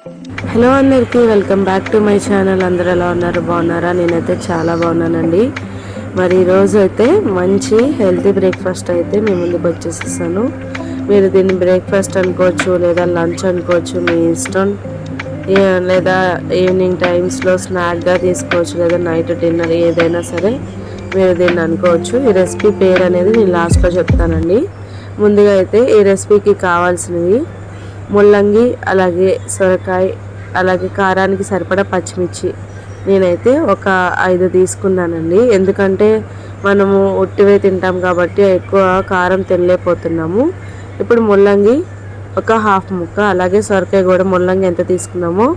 Hello అందరికీ welcome back to my channel. అందరూ ఎలా ఉన్నారు? బాగున్నారా? నేనైతే చాలా బాగున్నానండి. మరి ఈరోజు అయితే మంచి హెల్తీ బ్రేక్ఫాస్ట్ అయితే మీ ముందుకు వచ్చేసేసాను. మీరు దీన్ని బ్రేక్ఫాస్ట్ అనుకోవచ్చు, లేదా లంచ్ అనుకోవచ్చు, మీ ఇష్టం. లేదా ఈవినింగ్ టైమ్స్లో స్నాక్గా తీసుకోవచ్చు, లేదా నైట్ డిన్నర్ ఏదైనా సరే మీరు దీన్ని అనుకోవచ్చు. ఈ రెసిపీ పేరు అనేది నేను లాస్ట్లో చెప్తానండి. ముందుగా అయితే ఈ రెసిపీకి కావాల్సినవి ముల్లంగి, అలాగే సొరకాయ, అలాగే కారానికి సరిపడా పచ్చిమిర్చి. నేనైతే ఒక 5 తీసుకున్నానండి. ఎందుకంటే మనము ఉట్టివే తింటాం కాబట్టి ఎక్కువ కారం తినలేకపోతున్నాము. ఇప్పుడు ముల్లంగి ఒక హాఫ్ ముక్క, అలాగే సొరకాయ కూడా ముల్లంగి ఎంత తీసుకున్నామో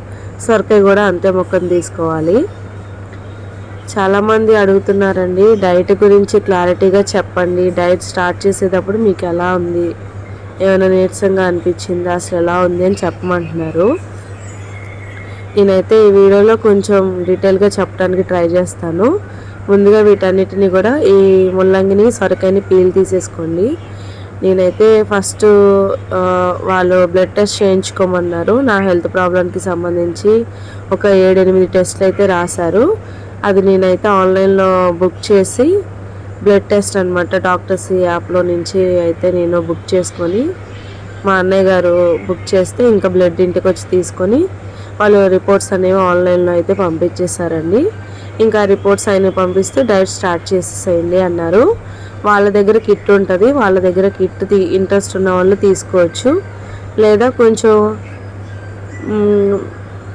సొరకాయ కూడా అంతే ముక్కను తీసుకోవాలి. చాలామంది అడుగుతున్నారండి, డైట్ గురించి క్లారిటీగా చెప్పండి, డైట్ స్టార్ట్ చేసేటప్పుడు మీకు ఎలా ఉంది, ఏమైనా నీరసంగా అనిపించిందా, అసలు ఎలా ఉంది అని చెప్పమంటున్నారు. నేనైతే ఈ వీడియోలో కొంచెం డీటెయిల్గా చెప్పడానికి ట్రై చేస్తాను. ముందుగా వీటన్నిటిని కూడా ఈ ముల్లంగిని సొరకాయని పీల్ తీసేసుకోండి. నేనైతే ఫస్ట్ వాళ్ళు బ్లడ్ టెస్ట్ చేయించుకోమన్నారు. నా హెల్త్ ప్రాబ్లంకి సంబంధించి ఒక 7-8 టెస్ట్లు అయితే రాశారు. అది నేనైతే ఆన్లైన్లో బుక్ చేసి బ్లడ్ టెస్ట్ అనమాట, డాక్టర్స్ యాప్లో నుంచి అయితే నేను బుక్ చేసుకొని, మా అన్నయ్య గారు బుక్ చేస్తే ఇంకా బ్లడ్ ఇంటికి వచ్చి తీసుకొని వాళ్ళు రిపోర్ట్స్ అనేవి ఆన్లైన్లో అయితే పంపించేశారండి. ఇంకా రిపోర్ట్స్ అయినవి పంపిస్తే డైట్ స్టార్ట్ చేసేసేయండి అన్నారు. వాళ్ళ దగ్గర కిట్ ఉంటుంది, వాళ్ళ దగ్గర కిట్ ఇంట్రెస్ట్ ఉన్న వాళ్ళు తీసుకోవచ్చు, లేదా కొంచెం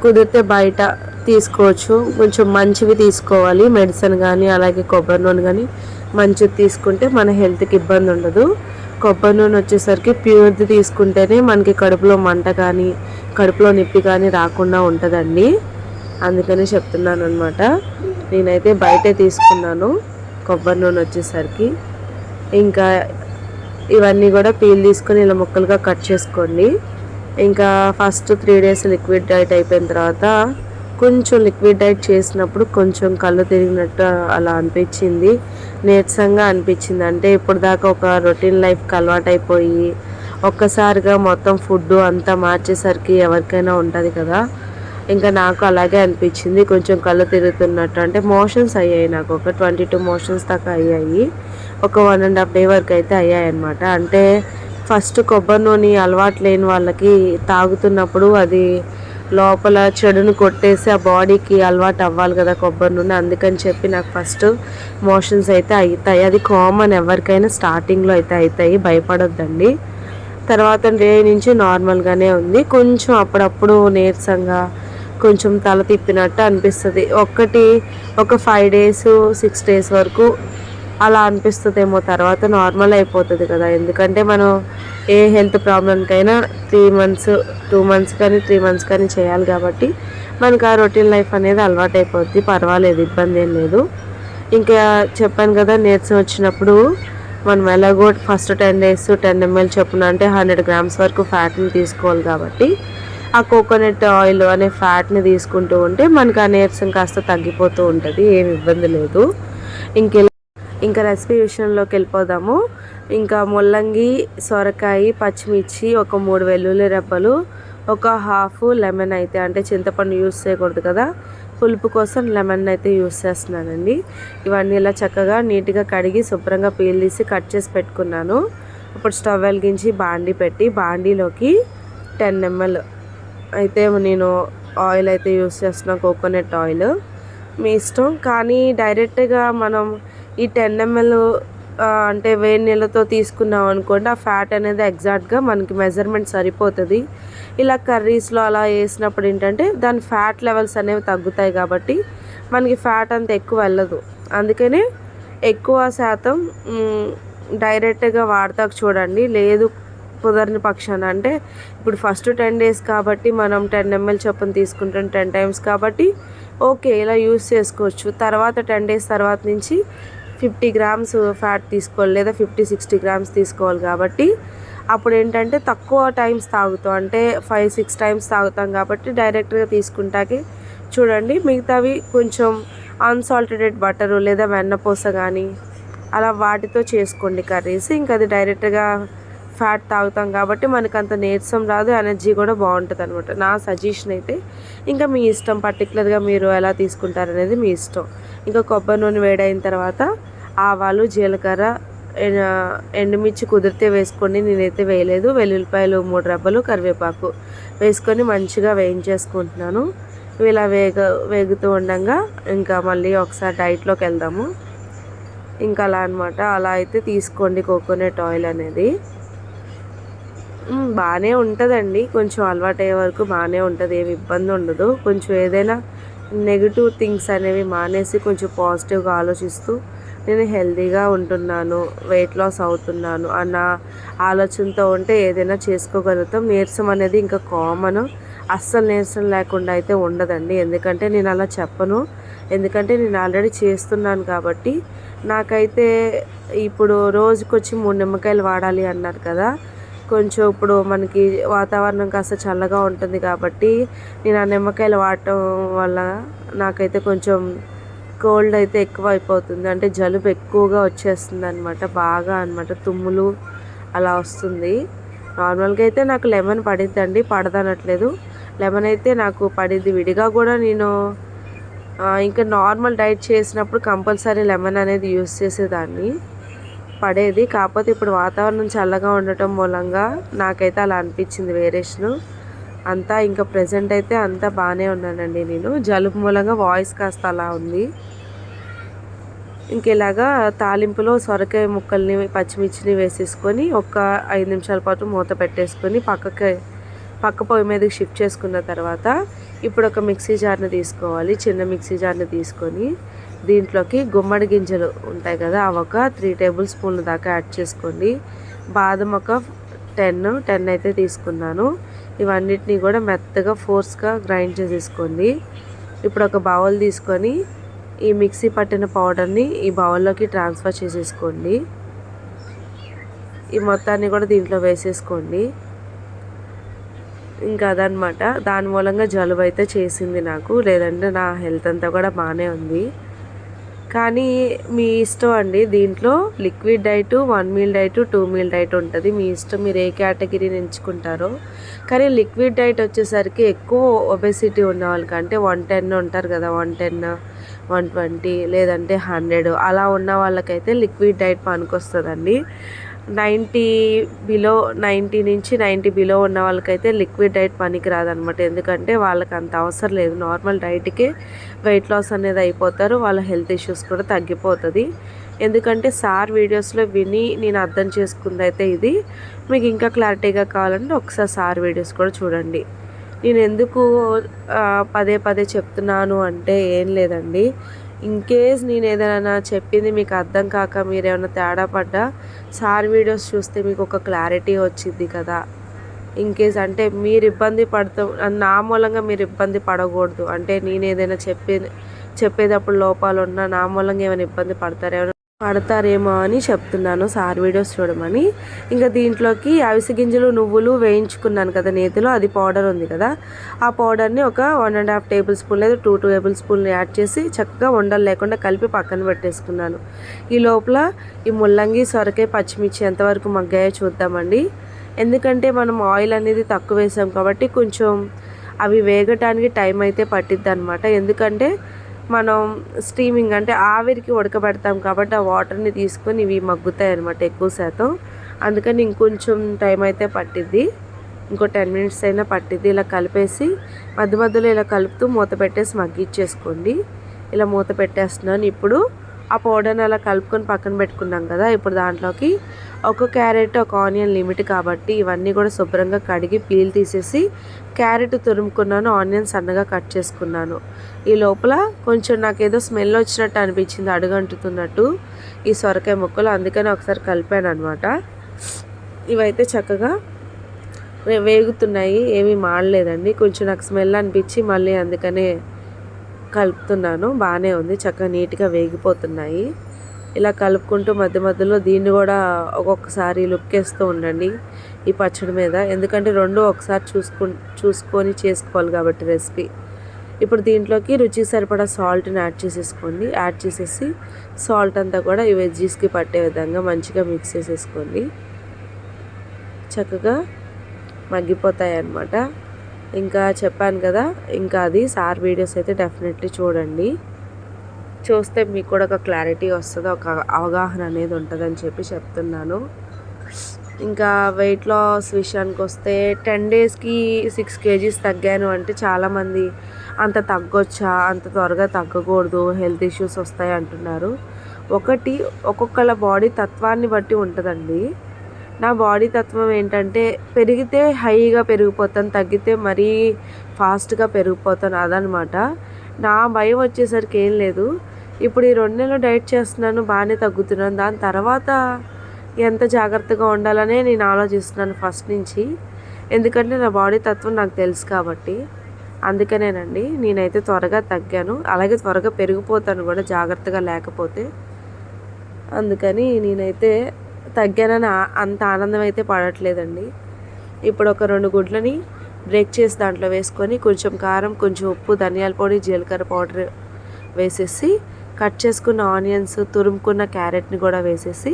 కుదిరితే బయట తీసుకోవచ్చు. కొంచెం మంచివి తీసుకోవాలి, మెడిసిన్ కానీ అలాగే కొబ్బరి నూనె కానీ మంచిది తీసుకుంటే మన హెల్త్కి ఇబ్బంది ఉండదు. కొబ్బరి నూనె వచ్చేసరికి ప్యూర్ది తీసుకుంటేనే మనకి కడుపులో మంట కానీ కడుపులో నొప్పి కానీ రాకుండా ఉంటుందండి. అందుకని చెప్తున్నాను అనమాట. నేనైతే బయటే తీసుకున్నాను కొబ్బరి నూనె వచ్చేసరికి. ఇంకా ఇవన్నీ కూడా పీల్ తీసుకొని ఇలా ముక్కలుగా కట్ చేసుకోండి. ఇంకా ఫస్ట్ 3 days లిక్విడ్ డైట్ అయిపోయిన తర్వాత కొంచెం లిక్విడ్ డైట్ చేసినప్పుడు కొంచెం కళ్ళు తిరిగినట్టు అలా అనిపించింది, నీరసంగా అనిపించింది. అంటే ఇప్పుడు దాకా ఒక రొటీన్ లైఫ్కి అలవాటు అయిపోయి ఒక్కసారిగా మొత్తం ఫుడ్ అంతా మార్చేసరికి ఎవరికైనా ఉంటుంది కదా, ఇంకా నాకు అలాగే అనిపించింది. కొంచెం కళ్ళు తిరుగుతున్నట్టు, అంటే మోషన్స్ అయ్యాయి, నాకు ఒక 22 మోషన్స్ దాకా అయ్యాయి. ఒక 1.5 day వరకు అయితే అయ్యాయి అనమాట. అంటే ఫస్ట్ కొబ్బరి నూనె అలవాటు లేని వాళ్ళకి తాగుతున్నప్పుడు అది లోపల చెడును కొట్టేసి ఆ బాడీకి అలవాటు అవ్వాలి కదా కొబ్బరి నూనె. అందుకని చెప్పి నాకు ఫస్ట్ మోషన్స్ అయితే అవుతాయి. అది కామన్, ఎవరికైనా స్టార్టింగ్లో అయితే అవుతాయి, భయపడొద్దండి. తర్వాత డే నుంచి నార్మల్గానే ఉంది. కొంచెం అప్పుడప్పుడు నీరసంగా కొంచెం తల తిప్పినట్టు అనిపిస్తుంది. ఒక 5 days 6 days వరకు అలా అనిపిస్తుందేమో, తర్వాత నార్మల్ అయిపోతుంది కదా. ఎందుకంటే మనం ఏ హెల్త్ ప్రాబ్లంకైనా 3 months 2 months కానీ 3 months కానీ చేయాలి కాబట్టి మనకు ఆ రొటీన్ లైఫ్ అనేది అలవాటు అయిపోద్ది, పర్వాలేదు, ఇబ్బంది ఏం లేదు. ఇంకా చెప్పాను కదా, నీరసం వచ్చినప్పుడు మనం ఎలాగో ఫస్ట్ 10 days 10 ml చొప్పున అంటే 100 grams వరకు ఫ్యాట్ని తీసుకోవాలి కాబట్టి ఆ కోకోనట్ ఆయిల్ అనే ఫ్యాట్ని తీసుకుంటూ ఉంటే మనకు ఆ నీరసం కాస్త తగ్గిపోతూ ఉంటుంది, ఏమి ఇబ్బంది లేదు. ఇంకా రెసిపీ విషయంలోకి వెళ్ళిపోదాము. ఇంకా ముల్లంగి, సొరకాయ, పచ్చిమిర్చి, ఒక 3 వెల్లుల్లి రెబ్బలు, ఒక హాఫ్ లెమన్ అయితే, అంటే చింతపండు యూస్ చేయకూడదు కదా, పులుపు కోసం లెమన్ అయితే యూస్ చేస్తున్నానండి. ఇవన్నీ ఇలా చక్కగా నీట్గా కడిగి శుభ్రంగా పీల్ తీసి కట్ చేసి పెట్టుకున్నాను. ఇప్పుడు స్టవ్ వెలిగించి బాండీ పెట్టి బాండీలోకి 10 ml అయితే నేను ఆయిల్ అయితే యూస్ చేస్తున్నాను, కోకోనట్ ఆయిల్. మీ ఇష్టం, కానీ డైరెక్ట్గా మనం ఈ 10 ml అంటే వేడి నీళ్ళతో తీసుకున్నాం అనుకోండి, ఆ ఫ్యాట్ అనేది ఎగ్జాక్ట్గా మనకి మెజర్మెంట్ సరిపోతుంది. ఇలా కర్రీస్లో అలా వేసినప్పుడు ఏంటంటే దాని ఫ్యాట్ లెవెల్స్ అనేవి తగ్గుతాయి కాబట్టి మనకి ఫ్యాట్ అంత ఎక్కువ వెళ్ళదు. అందుకనే ఎక్కువ శాతం డైరెక్ట్గా వాడతాకు చూడండి. లేదు కుదరని పక్షాన, అంటే ఇప్పుడు ఫస్ట్ 10 days కాబట్టి మనం 10 ml చొప్పున తీసుకుంటాం 10 times కాబట్టి ఓకే, ఇలా యూస్ చేసుకోవచ్చు. తర్వాత 10 days తర్వాత నుంచి 50 grams ఫ్యాట్ తీసుకోవాలి, లేదా 50-60 grams తీసుకోవాలి. కాబట్టి అప్పుడు ఏంటంటే తక్కువ టైమ్స్ తాగుతాం, అంటే 5-6 times తాగుతాం కాబట్టి డైరెక్ట్గా తీసుకుంటాకే చూడండి. మిగతావి కొంచెం అన్సాల్టెడ్ బటరు లేదా వెన్నపూస కానీ అలా వాటితో చేసుకోండి కర్రీస్. ఇంకా అది డైరెక్ట్గా ఫ్యాట్ తాగుతాం కాబట్టి మనకు అంత నీరసం రాదు, ఎనర్జీ కూడా బాగుంటుంది అనమాట. నా సజెషన్ అయితే. ఇంకా మీ ఇష్టం, పర్టికులర్గా మీరు ఎలా తీసుకుంటారనేది మీ ఇష్టం. ఇంకా కొబ్బరి నూనె వేడైన తర్వాత ఆవాలు, జీలకర్ర, ఎండుమిర్చి కుదిరితే వేసుకోండి, నేనైతే వేయలేదు. వెల్లుల్లిపాయలు 3 రెబ్బలు, కరివేపాకు వేసుకొని మంచిగా వేయించేసుకుంటున్నాను. ఇలా వేగుతూ ఉండగా ఇంకా మళ్ళీ ఒకసారి డైట్లోకి వెళ్దాము. ఇంకా అలా అనమాట. అలా అయితే తీసుకోండి కోకోనట్ ఆయిల్ అనేది. బాగానే ఉంటుందండి, కొంచెం అలవాటు అయ్యే వరకు బాగానే ఉంటుంది, ఏమి ఇబ్బంది ఉండదు. కొంచెం ఏదైనా నెగిటివ్ థింగ్స్ అనేవి మానేసి కొంచెం పాజిటివ్గా ఆలోచిస్తూ నేను హెల్తీగా ఉంటున్నాను, వెయిట్ లాస్ అవుతున్నాను అన్న ఆలోచనతో ఉంటే ఏదైనా చేసుకోగలుగుతాం. నీరసం అనేది ఇంకా కామన్, అస్సలు నీరసం లేకుండా అయితే ఉండదండి. ఎందుకంటే నేను అలా చెప్పను, ఎందుకంటే నేను ఆల్రెడీ చేస్తున్నాను కాబట్టి. నాకైతే ఇప్పుడు రోజుకొచ్చి 3 నిమ్మకాయలు వాడాలి అన్నారు కదా, కొంచెం ఇప్పుడు మనకి వాతావరణం కాస్త చల్లగా ఉంటుంది కాబట్టి నేను ఆ నిమ్మకాయలు వాడటం వల్ల నాకైతే కొంచెం కోల్డ్ అయితే ఎక్కువ అయిపోతుంది, అంటే జలుబు ఎక్కువగా వచ్చేస్తుంది అనమాట, బాగా అనమాట, తుమ్ములు అలా వస్తుంది. నార్మల్గా అయితే నాకు లెమన్ పడిద్దండి, పడదనట్లేదు, లెమన్ అయితే నాకు పడిద్ది. విడిగా కూడా నేను ఇంకా నార్మల్ డైట్ చేసినప్పుడు కంపల్సరీ లెమన్ అనేది యూస్ చేసేదాన్ని, పడేది. కాకపోతే ఇప్పుడు వాతావరణం చల్లగా ఉండటం మూలంగా నాకైతే అలా అనిపించింది వేరియేషను అంతా. ఇంకా ప్రజెంట్ అయితే అంతా బాగానే ఉన్నానండి. నేను జలుబు మూలంగా వాయిస్ కాస్త అలా ఉంది. ఇంకెలాగా తాలింపులో సొరకాయ ముక్కల్ని, పచ్చిమిర్చిని వేసేసుకొని ఒక 5 నిమిషాల పాటు మూత పెట్టేసుకొని పక్క పొయ్యి మీదకి షిఫ్ట్ చేసుకున్న తర్వాత ఇప్పుడు ఒక మిక్సీ జార్ని తీసుకోవాలి. చిన్న మిక్సీ జార్ని తీసుకొని దీంట్లోకి గుమ్మడి గింజలు ఉంటాయి కదా, అవి ఒక 3 టేబుల్ స్పూన్ల దాకా యాడ్ చేసుకోండి. బాదం ఒక 10 అయితే తీసుకున్నాను. ఇవన్నిటిని కూడా మెత్తగా ఫోర్స్గా గ్రైండ్ చేసేసుకోండి. ఇప్పుడు ఒక బౌల్ తీసుకొని ఈ మిక్సీ పట్టిన పౌడర్ని ఈ బౌల్లోకి ట్రాన్స్ఫర్ చేసేసుకోండి. ఈ మొత్తాన్ని కూడా దీంట్లో వేసేసుకోండి. ఇంకా అదనమాట, దాని మూలంగా జలుబు అయితే చేసింది నాకు, లేదంటే నా హెల్త్ అంతా కూడా బాగానే ఉంది. కానీ మీ ఇష్టం అండి, దీంట్లో liquid diet, 1 meal diet, 2 meal diet ఉంటుంది, మీ ఇష్టం మీరు ఏ కేటగిరీని ఎంచుకుంటారో. కానీ లిక్విడ్ డైట్ వచ్చేసరికి ఎక్కువ ఒబెసిటీ ఉన్న వాళ్ళకంటే 110 ఉంటారు కదా, 110, 120 లేదంటే 100 అలా ఉన్న వాళ్ళకైతే లిక్విడ్ డైట్ పనికొస్తుందండి. 90 నుంచి 90 బిలో ఉన్న వాళ్ళకైతే లిక్విడ్ డైట్ పనికి రాదనమాట. ఎందుకంటే వాళ్ళకి అంత అవసరం లేదు, నార్మల్ డైట్కే వెయిట్ లాస్ అనేది అయిపోతారు, వాళ్ళ హెల్త్ ఇష్యూస్ కూడా తగ్గిపోతుంది. ఎందుకంటే సార్ వీడియోస్లో విని నేను అర్థం చేసుకుంది అయితే ఇది. మీకు ఇంకా క్లారిటీగా కావాలంటే ఒకసారి సార్ వీడియోస్ కూడా చూడండి. నేను ఎందుకు పదే చెప్తున్నాను అంటే ఏం లేదండి, ఇన్కేస్ నేను ఏదైనా చెప్పింది మీకు అర్థం కాక మీరు ఏమైనా తేడా పడ్డా సార్ వీడియోస్ చూస్తే మీకు ఒక క్లారిటీ వచ్చింది కదా. ఇన్కేస్ అంటే మీరు ఇబ్బంది పడతాం, నా మూలంగా మీరు ఇబ్బంది పడకూడదు, అంటే నేను ఏదైనా చెప్పేటప్పుడు లోపాలు ఉన్నా నా మూలంగా ఏమైనా ఇబ్బంది పడతారేమో అని చెప్తున్నాను సార్ వీడియోస్ చూడమని. ఇంకా దీంట్లోకి అవిసె గింజలు, నువ్వులు వేయించుకున్నాను కదా నేతిలో, అది పౌడర్ ఉంది కదా, ఆ పౌడర్ని ఒక 1.5 టేబుల్ స్పూన్ లేదా 2 టేబుల్ స్పూన్లు యాడ్ చేసి చక్కగా ఉండలు లేకుండా కలిపి పక్కన పెట్టేసుకున్నాను. ఈ లోపల ఈ ముల్లంగి, సొరకాయ, పచ్చిమిర్చి ఎంతవరకు మగ్గాయో చూద్దామండి. ఎందుకంటే మనం ఆయిల్ అనేది తక్కువ వేసాం కాబట్టి కొంచెం అవి వేగటానికి టైం అయితే పట్టిద్ది అనమాట. ఎందుకంటే మనం స్టీమింగ్ అంటే ఆవిరికి ఉడకబెడతాం కాబట్టి ఆ వాటర్ని తీసుకొని ఇవి మగ్గుతాయి అనమాట ఎక్కువ శాతం. అందుకని ఇంకొంచెం టైం అయితే పట్టిద్ది, ఇంకో 10 మినిట్స్ అయినా పట్టిద్ది. ఇలా కలిపేసి మధ్యలో ఇలా కలుపుతూ మూత పెట్టేసి మగ్గిచ్చేసుకోండి. ఇలా మూత పెట్టేస్తున్నాను. ఇప్పుడు ఆ పౌడర్ని అలా కలుపుకొని పక్కన పెట్టుకున్నాం కదా, ఇప్పుడు దాంట్లోకి ఒక క్యారెట్, ఒక ఆనియన్ లిమిట్ కాబట్టి ఇవన్నీ కూడా శుభ్రంగా కడిగి పీల్ తీసేసి క్యారెట్ తురుముకున్నాను, ఆనియన్ సన్నగా కట్ చేసుకున్నాను. ఈ లోపల కొంచెం నాకేదో స్మెల్ వచ్చినట్టు అనిపించింది, అడుగంటుతున్నట్టు ఈ సొరకాయ ముక్కలు, అందుకని ఒకసారి కలిపాను అనమాట. ఇవైతే చక్కగా వేగుతున్నాయి, ఏమీ మాడలేదండి. కొంచెం నాకు స్మెల్ అనిపించి మళ్ళీ అందుకనే కలుపుతున్నాను. బాగానే ఉంది, చక్కగా నీట్గా వేగిపోతున్నాయి. ఇలా కలుపుకుంటూ మధ్యలో దీన్ని కూడా ఒక్కొక్కసారి లుక్కేస్తూ ఉండండి ఈ పచ్చడి మీద, ఎందుకంటే రెండు ఒకసారి చూసుకొని చేసుకోవాలి కాబట్టి రెసిపీ. ఇప్పుడు దీంట్లోకి రుచికి సరిపడా సాల్ట్ని యాడ్ చేసేసుకోండి. యాడ్ చేసేసి సాల్ట్ అంతా కూడా ఈ వెజ్జీస్కి పట్టే విధంగా మంచిగా మిక్స్ చేసేసుకోండి. చక్కగా మగ్గిపోతాయి అన్నమాట. ఇంకా చెప్పాను కదా, ఇంకా అది సార్ వీడియోస్ అయితే డెఫినెట్లీ చూడండి. చూస్తే మీకు కూడా ఒక క్లారిటీ వస్తుంది, ఒక అవగాహన అనేది ఉంటుందని చెప్పి చెప్తున్నాను. ఇంకా వెయిట్ లాస్ విషయానికి వస్తే 10 డేస్కి 6 kgs తగ్గాను అంటే చాలామంది అంత తగ్గొచ్చా, అంత త్వరగా తగ్గకూడదు, హెల్త్ ఇష్యూస్ వస్తాయి అంటున్నారు. ఒక్కొక్కళ్ళ బాడీ తత్వాన్ని బట్టి ఉంటుందండి. నా బాడీ తత్వం ఏంటంటే పెరిగితే హైగా పెరిగిపోతాను, తగ్గితే మరీ ఫాస్ట్గా పెరిగిపోతాను, అదనమాట. నా భయం వచ్చేసరికి ఏం లేదు, ఇప్పుడు ఈ 2 నెలలు డైట్ చేస్తున్నాను, బాగానే తగ్గుతున్నాను, దాని తర్వాత ఎంత జాగ్రత్తగా ఉండాలనే నేను ఆలోచిస్తున్నాను ఫస్ట్ నుంచి. ఎందుకంటే నా బాడీ తత్వం నాకు తెలుసు కాబట్టి. అందుకనేనండి నేనైతే త్వరగా తగ్గాను, అలాగే త్వరగా పెరిగిపోతాను కూడా జాగ్రత్తగా లేకపోతే. అందుకని నేనైతే తగ్గానని అంత ఆనందం అయితే పడట్లేదండి. ఇప్పుడు ఒక 2 గుడ్లని బ్రేక్ చేసి దాంట్లో వేసుకొని కొంచెం కారం, కొంచెం ఉప్పు, ధనియాల పొడి, జీలకర్ర పౌడర్ వేసేసి కట్ చేసుకున్న ఆనియన్స్, తురుముకున్న క్యారెట్ని కూడా వేసేసి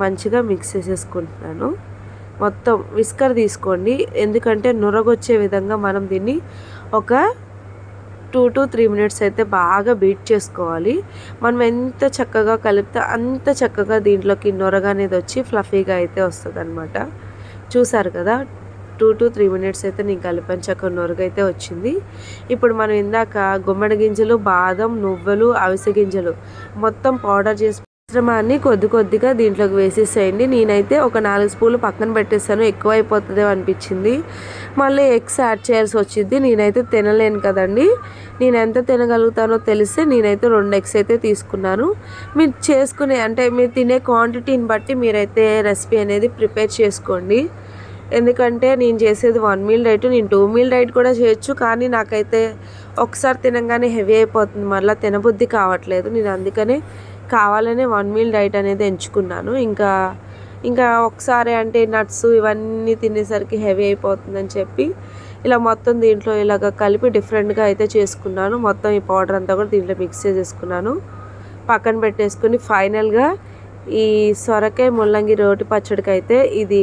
మంచిగా మిక్స్ చేసేసుకుంటున్నాను. మొత్తం విస్కర్ తీసుకోండి, ఎందుకంటే నురగొచ్చే విధంగా మనం దీన్ని ఒక 2 to 3 minutes అయితే బాగా బీట్ చేసుకోవాలి. మనం ఎంత చక్కగా కలిపితే అంత చక్కగా దీంట్లోకి నొరగ అనేది వచ్చి ఫ్లఫీగా అయితే వస్తుంది అనమాట. చూసారు కదా, 2 to 3 minutes అయితే నేను కలిపాను, చక్కగా నొరగైతే వచ్చింది. ఇప్పుడు మనం ఇందాక గుమ్మడి గింజలు, బాదం, నువ్వులు, అవిసె గింజలు మొత్తం పౌడర్ చేసి మిశ్రమాన్ని కొద్దిగా దీంట్లోకి వేసేసేయండి. నేనైతే ఒక 4 స్పూన్లు పక్కన పెట్టేస్తాను, ఎక్కువ అయిపోతుందేమో అనిపించింది. మళ్ళీ ఎగ్స్ యాడ్ చేయాల్సి వచ్చింది. నేనైతే తినలేను కదండి, నేను ఎంత తినగలుగుతానో తెలిస్తే నేనైతే 2 ఎగ్స్ అయితే తీసుకున్నాను. మీరు చేసుకునే అంటే మీరు తినే క్వాంటిటీని బట్టి మీరైతే రెసిపీ అనేది ప్రిపేర్ చేసుకోండి. ఎందుకంటే నేను చేసేది 1 మీల్ డైట్, నేను 2 మీల్ డైట్ కూడా చేయొచ్చు. కానీ నాకైతే ఒకసారి తినగానే హెవీ అయిపోతుంది, మళ్ళీ తినబుద్ధి కావట్లేదు. నేను అందుకనే కావాలనే 1 మీల్ డైట్ అనేది ఎంచుకున్నాను. ఇంకా ఒకసారి అంటే నట్స్ ఇవన్నీ తినేసరికి హెవీ అయిపోతుందని చెప్పి ఇలా మొత్తం దీంట్లో ఇలాగ కలిపి డిఫరెంట్గా అయితే చేసుకున్నాను. మొత్తం ఈ పౌడర్ అంతా కూడా దీంట్లో మిక్స్ చేసేసుకున్నాను, పక్కన పెట్టేసుకుని ఫైనల్గా ఈ సొరకాయ ముల్లంగి రోటి పచ్చడికి అయితే ఇది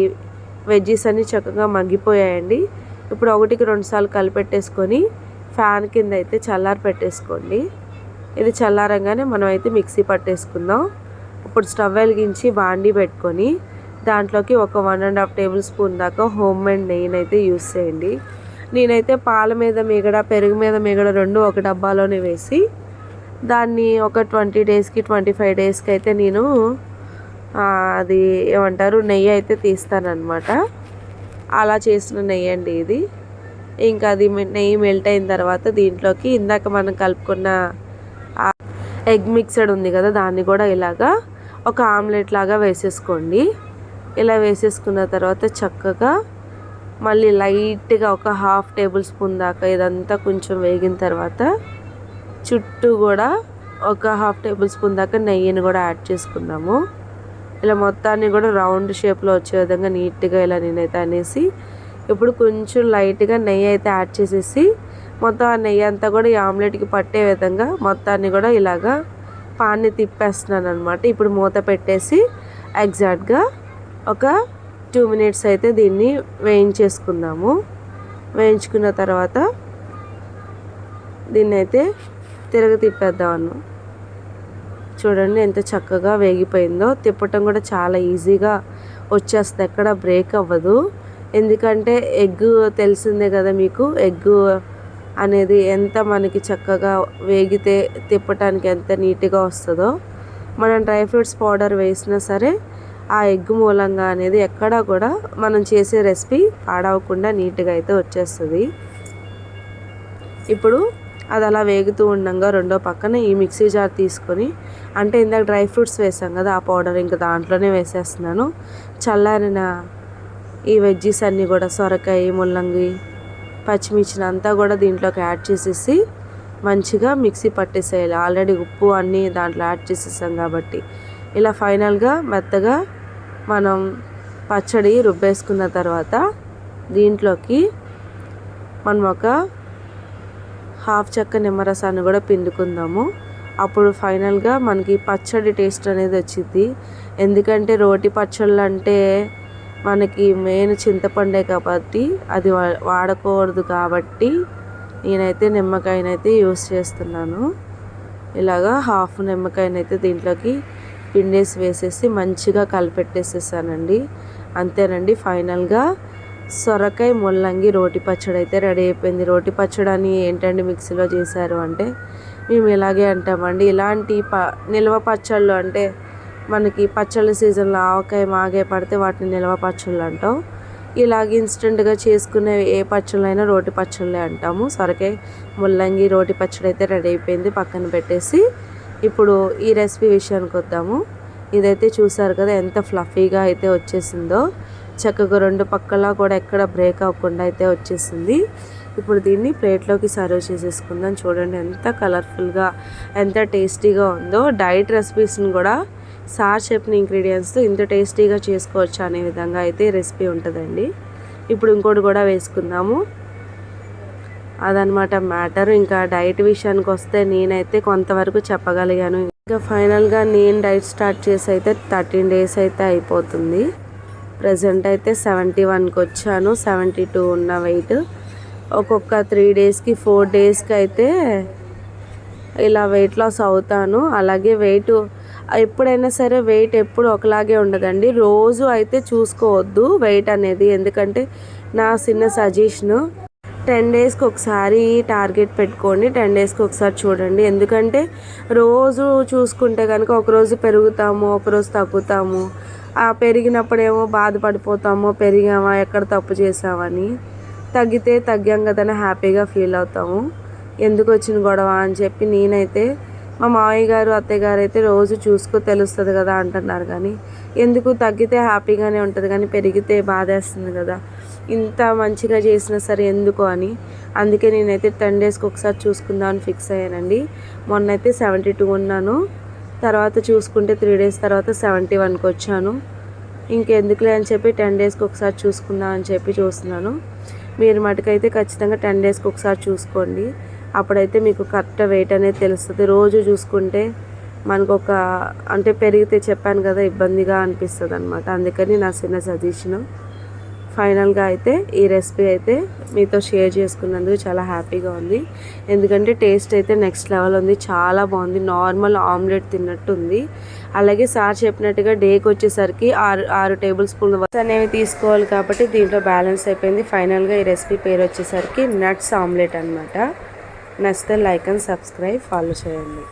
వెజ్జీస్ అన్నీ చక్కగా మగ్గిపోయాయండి. ఇప్పుడు 1కి 2 సార్లు కలిపెట్టేసుకొని ఫ్యాన్ కింద అయితే చల్లారి పెట్టేసుకోండి. ఇది చల్లారంగానే మనం అయితే మిక్సీ పట్టేసుకుందాం. ఇప్పుడు స్టవ్ వెలిగించి బాండీ పెట్టుకొని దాంట్లోకి ఒక 1.5 టేబుల్ స్పూన్ దాకా హోమ్ మేడ్ నెయ్యిని అయితే యూస్ చేయండి. నేనైతే పాల మీద మీగడ, పెరుగు మీద మీగడ 2 ఒక డబ్బాలోనే వేసి దాన్ని ఒక 20 డేస్కి 25 డేస్కి అయితే నేను అది ఏమంటారు నెయ్యి అయితే తీస్తానన్నమాట. అలా చేసిన నెయ్యి అండి ఇది. ఇంకా అది నెయ్యి మెల్ట్ అయిన తర్వాత దీంట్లోకి ఇందాక మనం కలుపుకున్న ఎగ్ మిక్సడ్ ఉంది కదా, దాన్ని కూడా ఇలాగా ఒక ఆమ్లెట్ లాగా వేసేసుకోండి. ఇలా వేసేసుకున్న తర్వాత చక్కగా మళ్ళీ లైట్గా ఒక 1/2 టేబుల్ స్పూన్ దాకా ఇదంతా కొంచెం వేగిన తర్వాత చుట్టూ కూడా ఒక 1/2 టేబుల్ స్పూన్ దాకా నెయ్యిని కూడా యాడ్ చేసుకున్నాము. ఇలా మొత్తాన్ని కూడా రౌండ్ షేప్లో వచ్చే విధంగా నీట్గా ఇలా నేనైతే అనేసి ఇప్పుడు కొంచెం లైట్గా నెయ్యి అయితే యాడ్ చేసేసి మొత్తం ఆ నెయ్యి అంతా కూడా ఈ ఆమ్లెట్కి పట్టే విధంగా మొత్తాన్ని కూడా ఇలాగా పాన్ని తిప్పేస్తున్నాను అనమాట. ఇప్పుడు మూత పెట్టేసి ఎగ్జాక్ట్గా ఒక 2 minutes అయితే దీన్ని వేయించేసుకుందాము. వేయించుకున్న తర్వాత దీన్ని అయితే తిప్పేద్దామను. చూడండి ఎంత చక్కగా వేగిపోయిందో. తిప్పటం కూడా చాలా ఈజీగా వచ్చేస్తుంది, ఎక్కడ బ్రేక్ అవ్వదు. ఎందుకంటే ఎగ్ తెలిసిందే కదా మీకు, ఎగ్ అనేది ఎంత మనకి చక్కగా వేగితే తిప్పటానికి ఎంత నీట్గా వస్తుందో. మనం డ్రై ఫ్రూట్స్ పౌడర్ వేసినా సరే ఆ ఎగ్ మూలంగా అనేది ఎక్కడా కూడా మనం చేసే రెసిపీ పాడవకుండా నీట్గా అయితే వచ్చేస్తుంది. ఇప్పుడు అది అలా వేగుతూ ఉండగా రెండో పక్కన ఈ మిక్సీ జార్ తీసుకొని, అంటే ఇందాక డ్రై ఫ్రూట్స్ వేసాం కదా ఆ పౌడర్ ఇంకా దాంట్లోనే వేసేస్తున్నాను. చల్లారిన ఈ వెజ్జీస్ అన్నీ కూడా సొరకాయ, ముల్లంగి, పచ్చిమిర్చిని అంతా కూడా దీంట్లోకి యాడ్ చేసేసి మంచిగా మిక్సీ పట్టేసేయాలి. ఆల్రెడీ ఉప్పు అన్నీ దాంట్లో యాడ్ చేసేసాం కాబట్టి. ఇలా ఫైనల్గా మెత్తగా మనం పచ్చడి రుబ్బేసుకున్న తర్వాత దీంట్లోకి మనం ఒక 1/2 చెక్క నిమ్మరసాన్ని కూడా పిండుకుందాము. అప్పుడు ఫైనల్గా మనకి పచ్చడి టేస్ట్ అనేది వచ్చింది. ఎందుకంటే రోటి పచ్చళ్ళు అంటే మనకి మెయిన్ చింతపండే కాబట్టి అది వాడకూడదు కాబట్టి నేనైతే నిమ్మకాయనైతే యూస్ చేస్తున్నాను. ఇలాగా హాఫ్ నిమ్మకాయనైతే దీంట్లోకి పిండేసి వేసేసి మంచిగా కలిపెట్టేసేసానండి. అంతేనండి, ఫైనల్గా సొరకాయ ముల్లంగి రోటి పచ్చడి అయితే రెడీ అయిపోయింది. రోటి పచ్చడి అని ఏంటండి మిక్సీలో చేశారు అంటే మేము ఇలాగే అంటామండి. ఇలాంటి నిల్వ పచ్చళ్ళు అంటే మనకి పచ్చళ్ళ సీజన్లో ఆవకాయ మాగాయ పడితే వాటిని నిల్వ పచ్చళ్ళు అంటాం. ఇలాగ ఇన్స్టెంట్గా చేసుకునే ఏ పచ్చళ్ళైనా రోటి పచ్చళ్ళే అంటాము. సొరకాయ ముల్లంగి రోటి పచ్చడి అయితే రెడీ అయిపోయింది, పక్కన పెట్టేసి ఇప్పుడు ఈ రెసిపీ విషయానికి వద్దాము. ఇదైతే చూసారు కదా ఎంత ఫ్లఫీగా అయితే వచ్చేసిందో, చక్కగా రెండు పక్కల కూడా ఎక్కడ బ్రేక్ అవ్వకుండా అయితే వచ్చేసింది. ఇప్పుడు దీన్ని ప్లేట్లోకి సర్వ్ చేసేసుకుందాం. చూడండి ఎంత కలర్ఫుల్గా ఎంత టేస్టీగా ఉందో. డైట్ రెసిపీస్ని కూడా సార్ చెప్పిన ఇంగ్రీడియంట్స్తో ఇంత టేస్టీగా చేసుకోవచ్చు అనే విధంగా అయితే రెసిపీ ఉంటుందండి. ఇప్పుడు ఇంకోటి కూడా వేసుకుందాము, అదనమాట మ్యాటర్. ఇంకా డైట్ విషయానికి వస్తే నేనైతే కొంతవరకు చెప్పగలిగాను. ఇంకా ఫైనల్గా నేను డైట్ స్టార్ట్ చేసి అయితే 13 days అయితే అయిపోతుంది. ప్రజెంట్ అయితే 71కి వచ్చాను. 72 ఉన్న వెయిట్ ఒక్కొక్క 3 daysకి 4 daysకి అయితే ఇలా వెయిట్ లాస్ అవుతాను. అలాగే వెయిట్ ఎప్పుడైనా సరే వెయిట్ ఎప్పుడు ఒకలాగే ఉండదండి. రోజు అయితే చూసుకోవద్దు వెయిట్ అనేది, ఎందుకంటే నా చిన్న సజెషను 10 daysకి ఒకసారి టార్గెట్ పెట్టుకోండి. 10 daysకి ఒకసారి చూడండి. ఎందుకంటే రోజు చూసుకుంటే కనుక ఒకరోజు పెరుగుతాము, ఒకరోజు తగ్గుతాము. ఆ పెరిగినప్పుడేమో బాధపడిపోతాము, పెరిగామా ఎక్కడ తప్పు చేసామని. తగ్గితే తగ్గాం కదని హ్యాపీగా ఫీల్ అవుతాము. ఎందుకు వచ్చిన గొడవ అని చెప్పి నేనైతే, మా మామయ్య గారు అత్తయ్య గారు అయితే రోజు చూసుకో తెలుస్తుంది కదా అంటున్నారు. కానీ ఎందుకు, తగ్గితే హ్యాపీగానే ఉంటుంది కానీ పెరిగితే బాధేస్తుంది కదా, ఇంత మంచిగా చేసినా సరే ఎందుకు అని. అందుకే నేనైతే 10 daysకి ఒకసారి చూసుకుందామని ఫిక్స్ అయ్యానండి. మొన్నైతే 72 ఉన్నాను, తర్వాత చూసుకుంటే 3 days తర్వాత 71కి వచ్చాను. ఇంకెందుకులే అని చెప్పి 10 daysకి ఒకసారి చూసుకుందాం అని చెప్పి చూస్తున్నాను. మీరు మటుకైతే ఖచ్చితంగా 10 daysకి ఒకసారి చూసుకోండి. అప్పుడైతే మీకు కరెక్ట్ వెయిట్ అనేది తెలుస్తుంది. రోజు చూసుకుంటే మనకు అంటే పెరిగితే చెప్పాను కదా ఇబ్బందిగా అనిపిస్తుంది అనమాట. అందుకని నా చిన్న సజెషను. ఫైనల్గా అయితే ఈ రెసిపీ అయితే మీతో షేర్ చేసుకున్నందుకు చాలా హ్యాపీగా ఉంది. ఎందుకంటే టేస్ట్ అయితే నెక్స్ట్ లెవెల్ ఉంది, చాలా బాగుంది. నార్మల్ ఆమ్లెట్ తిన్నట్టు ఉంది. అలాగే సార్ చెప్పినట్టుగా డేకి వచ్చేసరికి 6 tablespoons అనేవి తీసుకోవాలి కాబట్టి దీంట్లో బ్యాలెన్స్ అయిపోయింది. ఫైనల్గా ఈ రెసిపీ పేరు వచ్చేసరికి నట్స్ ఆమ్లెట్ అనమాట. నచ్చితే లైక్ అండ్ సబ్స్క్రైబ్, ఫాలో చేయండి.